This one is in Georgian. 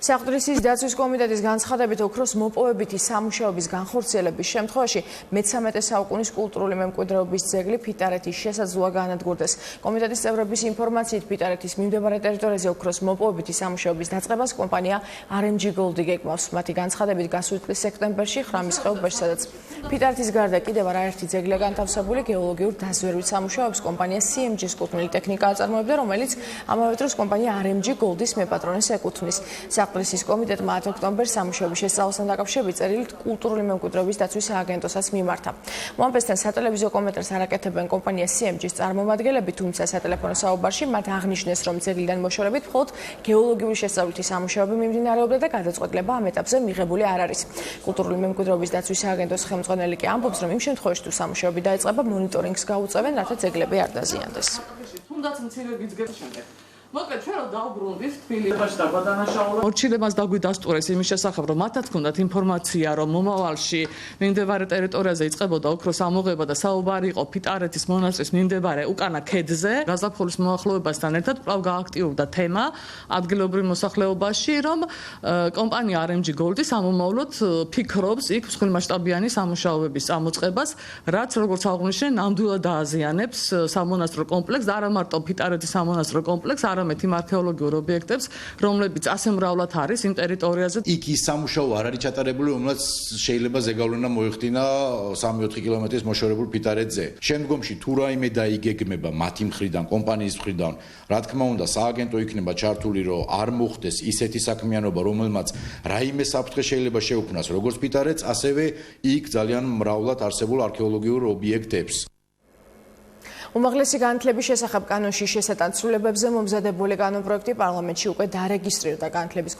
საყდრისის დაცვის კომიტეტის განცხადებით ოქროს მოპოვებითი სამუშაოების განხორციელების შემთხვევაში მე-13 საუკუნის კულტურული მემკვიდრეობის ძეგლი ფიტარეთის შესაძლოა განადგურდეს. კომიტეტის წევრების ინფორმაციით ფიტარეთის მიმდებარე ტერიტორიაზე ოქროს მოპოვებითი სამუშაოების დაწყებას კომპანია RMG Gold გეგმავს. მათი განცხადებით გასული წლის სექტემბერში ხრამის ხეობაში, სადაც ფიტარეთის გარდა კიდევ არაერთი ძეგლია განთავსებული, გეოლოგიურ დაზვერვით სამუშაოებს კომპანია CMG-ს კუთვნილი ტექნიკა აწარმოებდა, რომელიც ამავე დროს კომპანია RMG Gold-ის მეპატრონეს ეკუთვნის. საყდრისის კომიტეტმა 10 ოქტომბერს სამუშაოების შესწავლასთან დაკავშირებით წერილით კულტურული მემკვიდრეობის დაცვის სააგენტოსაც მიმართა. მომპესთან სატელევიზიო კომენტარს არაკეთებენ კომპანია CMG-ს წარმომადგენლები, თუმცა სატელეფონო საუბარში მათ აღნიშნეს, რომ ძეგლიდან მოშორებით მხოლოდ გეოლოგიური შესწავლითი სამუშაოები მიმდინარეობდა და გადაწყვეტილება ამ ეტაპზე მიღებული არ არის. კულტურული მემკვიდრეობის დაცვის სააგენტოს ხელმძღვანელი კი ამბობს, რომ იმ შემთხვევაში თუ სამუშაოები დაიწყება, მონიტორინგს გაუწევენ, რათა ძეგლები არ დაზიანდეს. თუნდაც მცირე გიძგებს შემდეგ. მოკლედ ჩვენ რომ დავბრუნდით თბილისში და გადანაშაულად ორჩილებას დაგვიდასტურეს იმის შესახებ, რომ მათაც ჰქონდათ ინფორმაცია, რომ მომავალში მიმდებარე ტერიტორიაზე იწყებოდა ოქროს ამოღება და საუბარი იყო ფიტარეთის მონასტრის მიმდებარე უკანა ქედზე, გაზაფხულის მოახლოებასთან ერთად კვლავ გააქტიურდა თემა ადგილობრივ მოსახლეობაში, რომ კომპანია RMG Gold სამომავლოდ ფიქრობს იქ მსხვილმასშტაბიანი სამუშაოების წამოწყებას, რაც როგორც აღნიშნე, ნამდვილად დააზიანებს სამონასტრო კომპლექსს და არა მარტო ფიტარეთის სამონასტრო კომპლექსს, არამედ იმ არქეოლოგიურ ობიექტებს, რომლებიც ასე მრავლად არის იმ ტერიტორიაზე. იქ ის სამუშაო არ არის ჩატარებული, რომელსაც შეიძლება ზეგავლენა მოეხდინა 3-4 კილომეტრის მოშორებულ ფიტარეთზე. შემდგომში თუ რაიმე დაიგეგმება მათი მხრიდან, კომპანიის მხრიდან, რა თქმა უნდა, სააგენტო იქნება ჩართული, რომ არ მოხდეს ისეთი საქმიანობა, რომელმაც რაიმე საფრთხე შეიძლება შეუქმნას როგორც ფიტარეთს, ასევე იქ ძალიან მრავლად არსებულ არქეოლოგიურ ობიექტებს. უმაღლესი განათლების შესახებ კანონში შესატანცრულებებზე მომზადებული კანონპროექტი პარლამენტში უკვე დარეგისტრირდა განათლების